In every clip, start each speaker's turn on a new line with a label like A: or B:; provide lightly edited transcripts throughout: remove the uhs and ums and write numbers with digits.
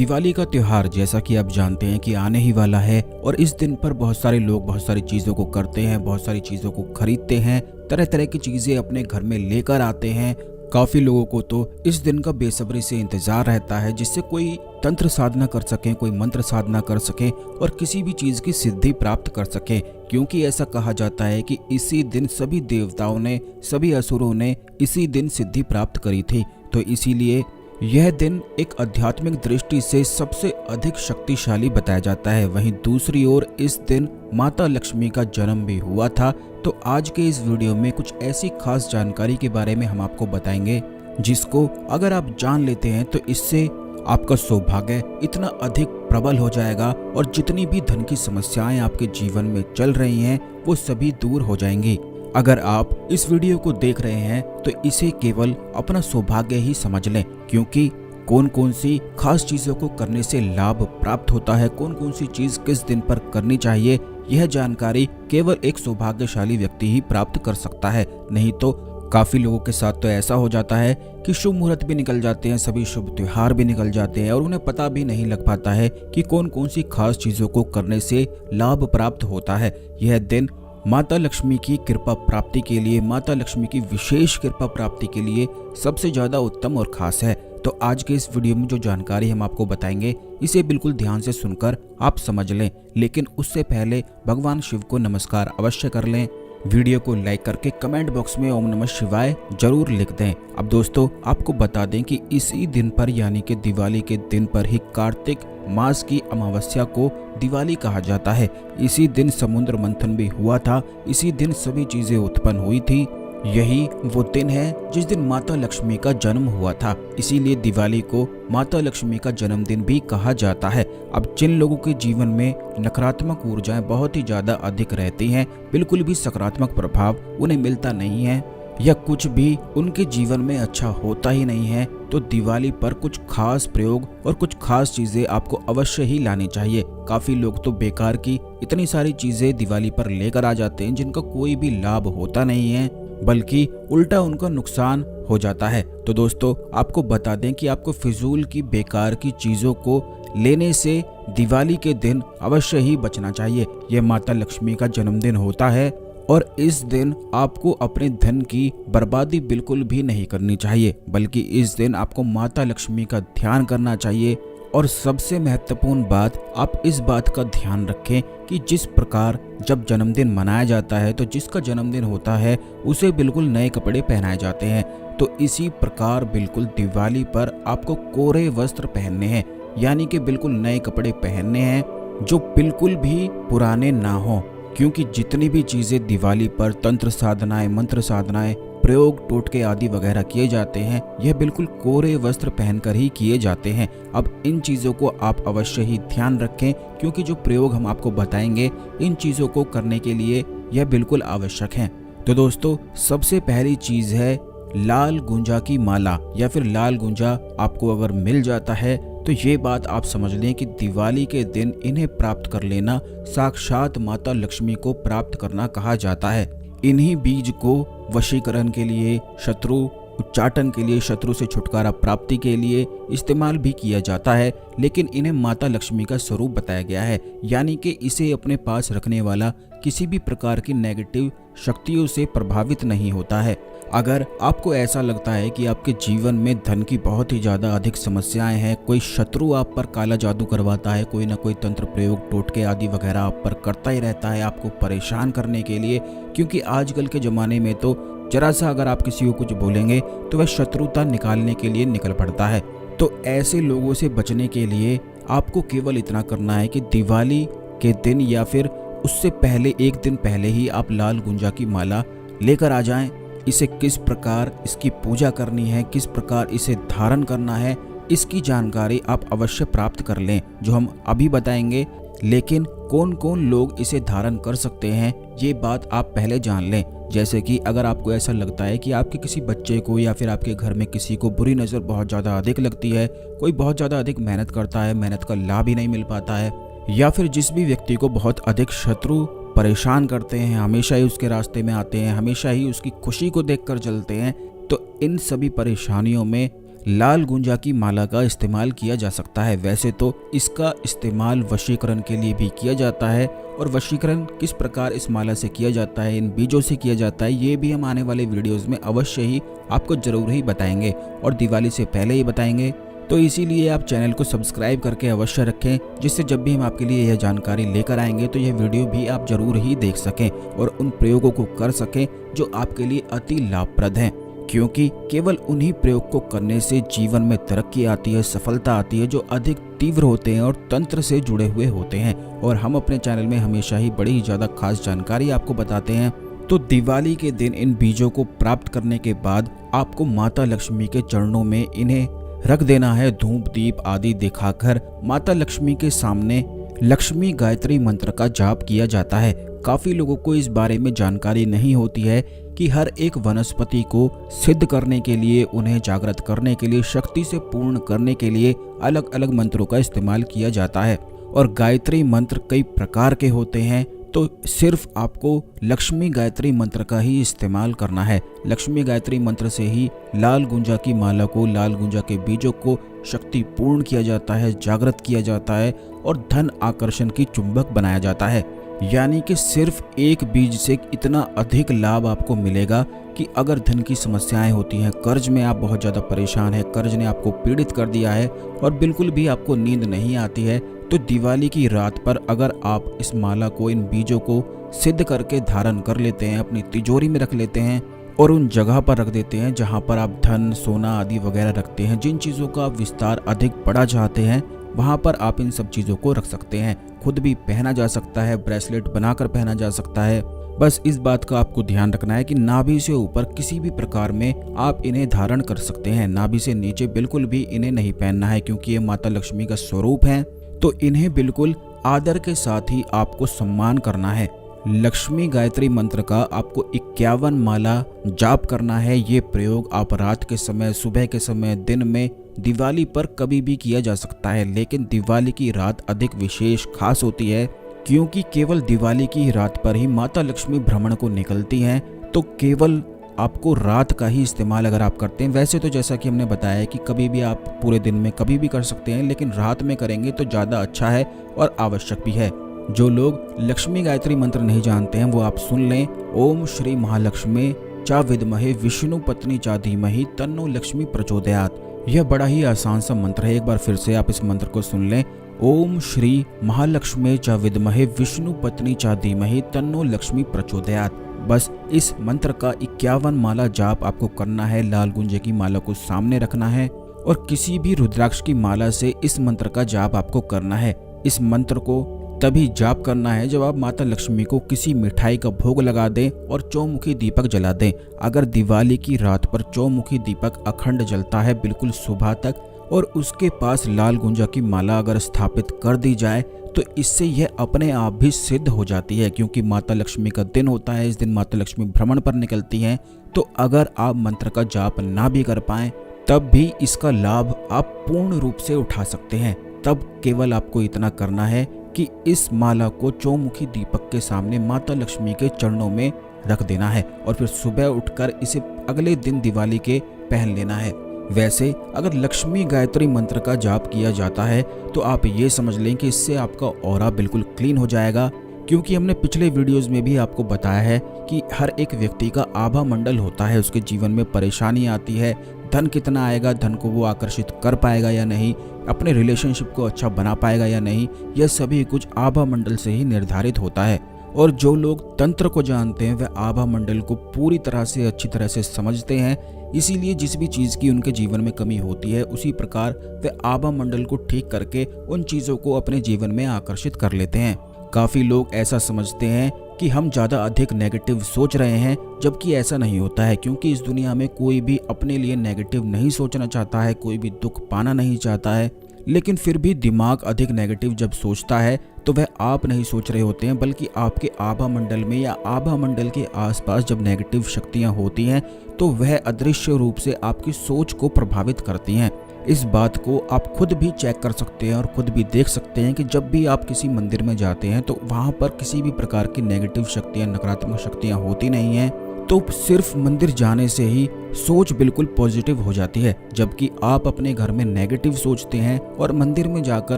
A: दिवाली का त्योहार जैसा कि आप जानते हैं कि आने ही वाला है और इस दिन पर बहुत सारे लोग बहुत सारी चीज़ों को करते हैं, बहुत सारी चीज़ों को खरीदते हैं, तरह तरह की चीज़ें अपने घर में लेकर आते हैं। काफ़ी लोगों को तो इस दिन का बेसब्री से इंतज़ार रहता है जिससे कोई तंत्र साधना कर सकें, कोई मंत्र साधना कर सकें और किसी भी चीज़ की सिद्धि प्राप्त कर सकें, क्योंकि ऐसा कहा जाता है कि इसी दिन सभी देवताओं ने, सभी असुरों ने इसी दिन सिद्धि प्राप्त करी थी। तो इसीलिए यह दिन एक आध्यात्मिक दृष्टि से सबसे अधिक शक्तिशाली बताया जाता है। वहीं दूसरी ओर इस दिन माता लक्ष्मी का जन्म भी हुआ था। तो आज के इस वीडियो में कुछ ऐसी खास जानकारी के बारे में हम आपको बताएंगे जिसको अगर आप जान लेते हैं तो इससे आपका सौभाग्य इतना अधिक प्रबल हो जाएगा और जितनी भी धन की समस्याएं आपके जीवन में चल रही हैं वो सभी दूर हो जाएंगी। अगर आप इस वीडियो को देख रहे हैं तो इसे केवल अपना सौभाग्य ही समझ लें, क्योंकि कौन कौन सी खास चीज़ों को करने से लाभ प्राप्त होता है, कौन कौन सी चीज़ किस दिन पर करनी चाहिए, यह जानकारी केवल एक सौभाग्यशाली व्यक्ति ही प्राप्त कर सकता है। नहीं तो काफ़ी लोगों के साथ तो ऐसा हो जाता है कि शुभ मुहूर्त भी निकल जाते हैं, सभी शुभ त्योहार भी निकल जाते हैं और उन्हें पता भी नहीं लग पाता है कि कौन कौन सी खास चीज़ों को करने से लाभ प्राप्त होता है। यह दिन माता लक्ष्मी की कृपा प्राप्ति के लिए, माता लक्ष्मी की विशेष कृपा प्राप्ति के लिए सबसे ज़्यादा उत्तम और खास है। तो आज के इस वीडियो में जो जानकारी हम आपको बताएंगे इसे बिल्कुल ध्यान से सुनकर आप समझ लें, लेकिन उससे पहले भगवान शिव को नमस्कार अवश्य कर लें। वीडियो को लाइक करके कमेंट बॉक्स में ओम नमः शिवाय जरूर लिख दें। अब दोस्तों आपको बता दें कि इसी दिन पर यानी कि दिवाली के दिन पर ही कार्तिक मास की अमावस्या को दिवाली कहा जाता है। इसी दिन समुद्र मंथन भी हुआ था, इसी दिन सभी चीजें उत्पन्न हुई थी। यही वो दिन है जिस दिन माता लक्ष्मी का जन्म हुआ था, इसीलिए दिवाली को माता लक्ष्मी का जन्मदिन भी कहा जाता है। अब जिन लोगों के जीवन में नकारात्मक ऊर्जाएं बहुत ही ज्यादा अधिक रहती हैं, बिल्कुल भी सकारात्मक प्रभाव उन्हें मिलता नहीं है या कुछ भी उनके जीवन में अच्छा होता ही नहीं है, तो दिवाली पर कुछ खास प्रयोग और कुछ खास चीजें आपको अवश्य ही लानी चाहिए। काफी लोग तो बेकार की इतनी सारी चीजें दिवाली पर लेकर आ जाते हैं जिनका कोई भी लाभ होता नहीं है, बल्कि उल्टा उनका नुकसान हो जाता है। तो दोस्तों आपको बता दें कि आपको फिजूल की बेकार की चीजों को लेने से दिवाली के दिन अवश्य ही बचना चाहिए। यह माता लक्ष्मी का जन्मदिन होता है और इस दिन आपको अपने धन की बर्बादी बिल्कुल भी नहीं करनी चाहिए, बल्कि इस दिन आपको माता लक्ष्मी का ध्यान करना चाहिए। और सबसे महत्वपूर्ण बात, आप इस बात का ध्यान रखें कि जिस प्रकार जब जन्मदिन मनाया जाता है तो जिसका जन्मदिन होता है उसे बिल्कुल नए कपड़े पहनाए जाते हैं, तो इसी प्रकार बिल्कुल दिवाली पर आपको कोरे वस्त्र पहनने हैं, यानी कि बिल्कुल नए कपड़े पहनने हैं जो बिल्कुल भी पुराने ना हो। क्योंकि जितनी भी चीजें दिवाली पर तंत्र साधनाएं, मंत्र साधनाएं, प्रयोग, टोटके आदि वगैरह किए जाते हैं, यह बिल्कुल कोरे वस्त्र पहनकर ही किए जाते हैं। अब इन चीज़ों को आप अवश्य ही ध्यान रखें, क्योंकि जो प्रयोग हम आपको बताएंगे इन चीज़ों को करने के लिए यह बिल्कुल आवश्यक है। तो दोस्तों सबसे पहली चीज़ है लाल गुंजा की माला, या फिर लाल गुंजा आपको अगर मिल जाता है तो ये बात आप समझ लें कि दिवाली के दिन इन्हें प्राप्त कर लेना साक्षात माता लक्ष्मी को प्राप्त करना कहा जाता है। इन्हीं बीज को वशीकरण के लिए, शत्रु उच्चाटन के लिए, शत्रु से छुटकारा प्राप्ति के लिए इस्तेमाल भी किया जाता है, लेकिन इन्हें माता लक्ष्मी का स्वरूप बताया गया है, यानी कि इसे अपने पास रखने वाला किसी भी प्रकार की नेगेटिव शक्तियों से प्रभावित नहीं होता है। अगर आपको ऐसा लगता है कि आपके जीवन में धन की बहुत ही ज़्यादा अधिक समस्याएं हैं, कोई शत्रु आप पर काला जादू करवाता है, कोई ना कोई तंत्र प्रयोग, टोटके आदि वगैरह आप पर करता ही रहता है आपको परेशान करने के लिए, क्योंकि आजकल के ज़माने में तो जरा सा अगर आप किसी को कुछ बोलेंगे तो वह शत्रुता निकालने के लिए निकल पड़ता है। तो ऐसे लोगों से बचने के लिए आपको केवल इतना करना है कि दिवाली के दिन या फिर उससे पहले एक दिन पहले ही आप लाल गुंजा की माला लेकर आ जाएं। इसे किस प्रकार इसकी पूजा करनी है, किस प्रकार इसे धारण करना है, इसकी जानकारी आप अवश्य प्राप्त कर लें, जो हम अभी बताएंगे। लेकिन कौन कौन लोग इसे धारण कर सकते हैं ये बात आप पहले जान लें। जैसे कि अगर आपको ऐसा लगता है कि आपके किसी बच्चे को या फिर आपके घर में किसी को बुरी नज़र बहुत ज़्यादा अधिक लगती है, कोई बहुत ज़्यादा अधिक मेहनत करता है, मेहनत का लाभ ही नहीं मिल पाता है, या फिर जिस भी व्यक्ति को बहुत अधिक शत्रु परेशान करते हैं, हमेशा ही उसके रास्ते में आते हैं, हमेशा ही उसकी खुशी को देखकर जलते हैं, तो इन सभी परेशानियों में लाल गुंजा की माला का इस्तेमाल किया जा सकता है। वैसे तो इसका इस्तेमाल वशीकरण के लिए भी किया जाता है, और वशीकरण किस प्रकार इस माला से किया जाता है, इन बीजों से किया जाता है, ये भी हम आने वाले वीडियोस में अवश्य ही आपको जरूर ही बताएंगे और दिवाली से पहले ही बताएंगे। तो इसीलिए आप चैनल को सब्सक्राइब करके अवश्य रखें, जिससे जब भी हम आपके लिए यह जानकारी लेकर आएंगे तो यह वीडियो भी आप जरूर ही देख सकें और उन प्रयोगों को कर सकें जो आपके लिए अति लाभप्रद हैं। क्योंकि केवल उन्हीं प्रयोग को करने से जीवन में तरक्की आती है, सफलता आती है, जो अधिक तीव्र होते हैं और तंत्र से जुड़े हुए होते हैं। और हम अपने चैनल में हमेशा ही बड़ी ही ज्यादा खास जानकारी आपको बताते हैं। तो दिवाली के दिन इन बीजों को प्राप्त करने के बाद आपको माता लक्ष्मी के चरणों में इन्हें रख देना है। धूप दीप आदि दिखाकर माता लक्ष्मी के सामने लक्ष्मी गायत्री मंत्र का जाप किया जाता है। काफी लोगों को इस बारे में जानकारी नहीं होती है कि हर एक वनस्पति को सिद्ध करने के लिए, उन्हें जागृत करने के लिए, शक्ति से पूर्ण करने के लिए अलग अलग मंत्रों का इस्तेमाल किया जाता है। और गायत्री मंत्र कई प्रकार के होते हैं, तो सिर्फ आपको लक्ष्मी गायत्री मंत्र का ही इस्तेमाल करना है। लक्ष्मी गायत्री मंत्र से ही लाल गुंजा की माला को, लाल गुंजा के बीजों को शक्ति पूर्ण किया जाता है, जागृत किया जाता है और धन आकर्षण की चुंबक बनाया जाता है। यानी कि सिर्फ एक बीज से इतना अधिक लाभ आपको मिलेगा कि अगर धन की समस्याएं होती हैं, कर्ज में आप बहुत ज़्यादा परेशान हैं, कर्ज ने आपको पीड़ित कर दिया है और बिल्कुल भी आपको नींद नहीं आती है, तो दिवाली की रात पर अगर आप इस माला को, इन बीजों को सिद्ध करके धारण कर लेते हैं, अपनी तिजोरी में रख लेते हैं और उन जगह पर रख देते हैं जहां पर आप धन, सोना आदि वगैरह रखते हैं, जिन चीज़ों का आप विस्तार अधिक बड़ा चाहते हैं, वहां पर आप इन सब चीज़ों को रख सकते हैं। खुद भी पहना जा सकता है, ब्रेसलेट बनाकर पहना जा सकता है। बस इस बात का आपको ध्यान रखना है कि नाभि से ऊपर किसी भी प्रकार में आप इन्हें धारण कर सकते हैं, नाभि से नीचे बिल्कुल भी इन्हें नहीं पहनना है, क्योंकि ये माता लक्ष्मी का स्वरूप है। तो इन्हें बिल्कुल आदर के साथ ही आपको सम्मान करना है। लक्ष्मी गायत्री मंत्र का आपको 51 माला जाप करना है। ये प्रयोग आप रात के समय, सुबह के समय, दिन में, दिवाली पर कभी भी किया जा सकता है, लेकिन दिवाली की रात अधिक विशेष खास होती है, क्योंकि केवल दिवाली की रात पर ही माता लक्ष्मी भ्रमण को निकलती हैं। तो केवल आपको रात का ही इस्तेमाल अगर आप करते हैं, वैसे तो जैसा कि हमने बताया कि कभी भी आप पूरे दिन में कभी भी कर सकते हैं, लेकिन रात में करेंगे तो ज़्यादा अच्छा है और आवश्यक भी है। जो लोग लक्ष्मी गायत्री मंत्र नहीं जानते हैं वो आप सुन लें। ओम श्री महालक्ष्मी चा विद्महे विष्णु पत्नी चा धीमहि तन्नो लक्ष्मी प्रचोदयात्। यह बड़ा ही आसान सा मंत्र है, एक बार फिर से आप इस मंत्र को सुन लें। ओम श्री महालक्ष्मी चा विद्महे विष्णु पत्नी चा धीमहि तन्नो लक्ष्मी प्रचोदयात्। बस इस मंत्र का 51 माला जाप आपको करना है। लाल गुंजे की माला को सामने रखना है और किसी भी रुद्राक्ष की माला से इस मंत्र का जाप आपको करना है। इस मंत्र को तभी जाप करना है जब आप माता लक्ष्मी को किसी मिठाई का भोग लगा दें और चौमुखी दीपक जला दें। अगर दिवाली की रात पर चौमुखी दीपक अखंड जलता है बिल्कुल सुबह तक, और उसके पास लाल गुंजा की माला अगर स्थापित कर दी जाए, तो इससे यह अपने आप भी सिद्ध हो जाती है, क्योंकि माता लक्ष्मी का दिन होता है। इस दिन माता लक्ष्मी भ्रमण पर निकलती हैं। तो अगर आप मंत्र का जाप ना भी कर पाएं, तब भी इसका लाभ आप पूर्ण रूप से उठा सकते हैं। तब केवल आपको इतना करना है कि इस माला को चौमुखी दीपक के सामने माता लक्ष्मी के चरणों में रख देना है और फिर सुबह उठकर इसे अगले दिन दिवाली के पहन लेना है। वैसे अगर लक्ष्मी गायत्री मंत्र का जाप किया जाता है तो आप ये समझ लें कि इससे आपका ऑरा बिल्कुल क्लीन हो जाएगा, क्योंकि हमने पिछले वीडियोस में भी आपको बताया है कि हर एक व्यक्ति का आभा मंडल होता है। उसके जीवन में परेशानी आती है, धन कितना आएगा, धन को वो आकर्षित कर पाएगा या नहीं, अपने रिलेशनशिप को अच्छा बना पाएगा या नहीं, यह सभी कुछ आभा मंडल से ही निर्धारित होता है। और जो लोग तंत्र को जानते हैं वह आभा मंडल को पूरी तरह से अच्छी तरह से समझते हैं। इसीलिए जिस भी चीज़ की उनके जीवन में कमी होती है, उसी प्रकार वे आभा मंडल को ठीक करके उन चीज़ों को अपने जीवन में आकर्षित कर लेते हैं। काफ़ी लोग ऐसा समझते हैं कि हम ज़्यादा अधिक नेगेटिव सोच रहे हैं, जबकि ऐसा नहीं होता है, क्योंकि इस दुनिया में कोई भी अपने लिए नेगेटिव नहीं सोचना चाहता है, कोई भी दुख पाना नहीं चाहता है। लेकिन फिर भी दिमाग अधिक नेगेटिव जब सोचता है तो वह आप नहीं सोच रहे होते हैं, बल्कि आपके आभा मंडल में या आभा मंडल के आसपास जब नेगेटिव शक्तियां होती हैं तो वह अदृश्य रूप से आपकी सोच को प्रभावित करती हैं। इस बात को आप खुद भी चेक कर सकते हैं और खुद भी देख सकते हैं कि जब भी आप किसी मंदिर में जाते हैं तो वहाँ पर किसी भी प्रकार की नेगेटिव शक्तियाँ, नकारात्मक शक्तियाँ होती नहीं हैं। तो सिर्फ मंदिर जाने से ही सोच बिल्कुल पॉजिटिव हो जाती है। जबकि आप अपने घर में नेगेटिव सोचते हैं और मंदिर में जाकर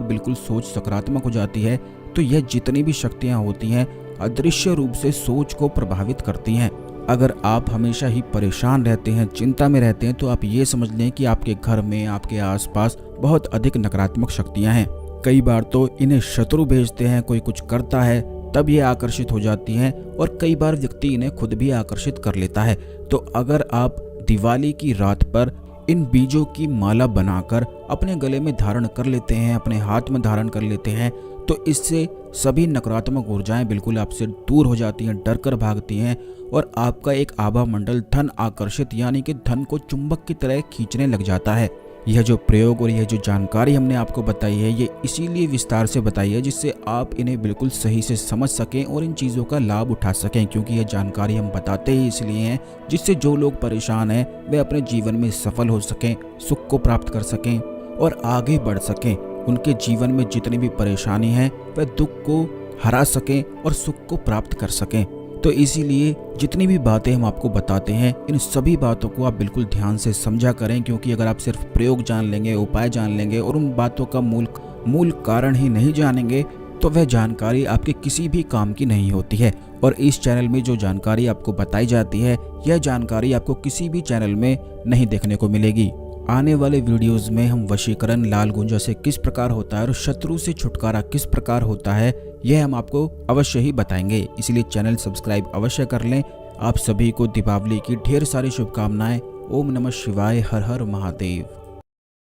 A: बिल्कुल सोच सकारात्मक हो जाती है, तो यह जितनी भी शक्तियाँ होती हैं अदृश्य रूप से सोच को प्रभावित करती हैं। अगर आप हमेशा ही परेशान रहते हैं, चिंता में रहते हैं, तो आप ये समझ लें कि आपके घर में, आपके आसपास बहुत अधिक नकारात्मक शक्तियां हैं। कई बार तो इन्हें शत्रु भेजते हैं, कोई कुछ करता है तब ये आकर्षित हो जाती हैं, और कई बार व्यक्ति इन्हें खुद भी आकर्षित कर लेता है। तो अगर आप दिवाली की रात पर इन बीजों की माला बनाकर अपने गले में धारण कर लेते हैं, अपने हाथ में धारण कर लेते हैं, तो इससे सभी नकारात्मक ऊर्जाएं बिल्कुल आपसे दूर हो जाती हैं, डर कर भागती हैं, और आपका एक आभा मंडल धन आकर्षित यानी कि धन को चुंबक की तरह खींचने लग जाता है। यह जो प्रयोग और यह जो जानकारी हमने आपको बताई है, ये इसीलिए विस्तार से बताई है जिससे आप इन्हें बिल्कुल सही से समझ सकें और इन चीज़ों का लाभ उठा सकें। क्योंकि यह जानकारी हम बताते ही इसलिए हैं जिससे जो लोग परेशान हैं वे अपने जीवन में सफल हो सकें, सुख को प्राप्त कर सकें और आगे बढ़ सकें। उनके जीवन में जितनी भी परेशानी है वह दुख को हरा सकें और सुख को प्राप्त कर सकें। तो इसीलिए जितनी भी बातें हम आपको बताते हैं, इन सभी बातों को आप बिल्कुल ध्यान से समझा करें। क्योंकि अगर आप सिर्फ प्रयोग जान लेंगे, उपाय जान लेंगे और उन बातों का मूल कारण ही नहीं जानेंगे, तो वह जानकारी आपके किसी भी काम की नहीं होती है। और इस चैनल में जो जानकारी आपको बताई जाती है, यह जानकारी आपको किसी भी चैनल में नहीं देखने को मिलेगी। आने वाले वीडियोस में हम वशीकरण, लाल गुंजा से किस प्रकार होता है और शत्रु से छुटकारा किस प्रकार होता है, यह हम आपको अवश्य ही बताएंगे। इसलिए चैनल सब्सक्राइब अवश्य कर लें। आप सभी को दीपावली की ढेर सारी शुभकामनाएं। ओम नमः शिवाय, हर हर महादेव।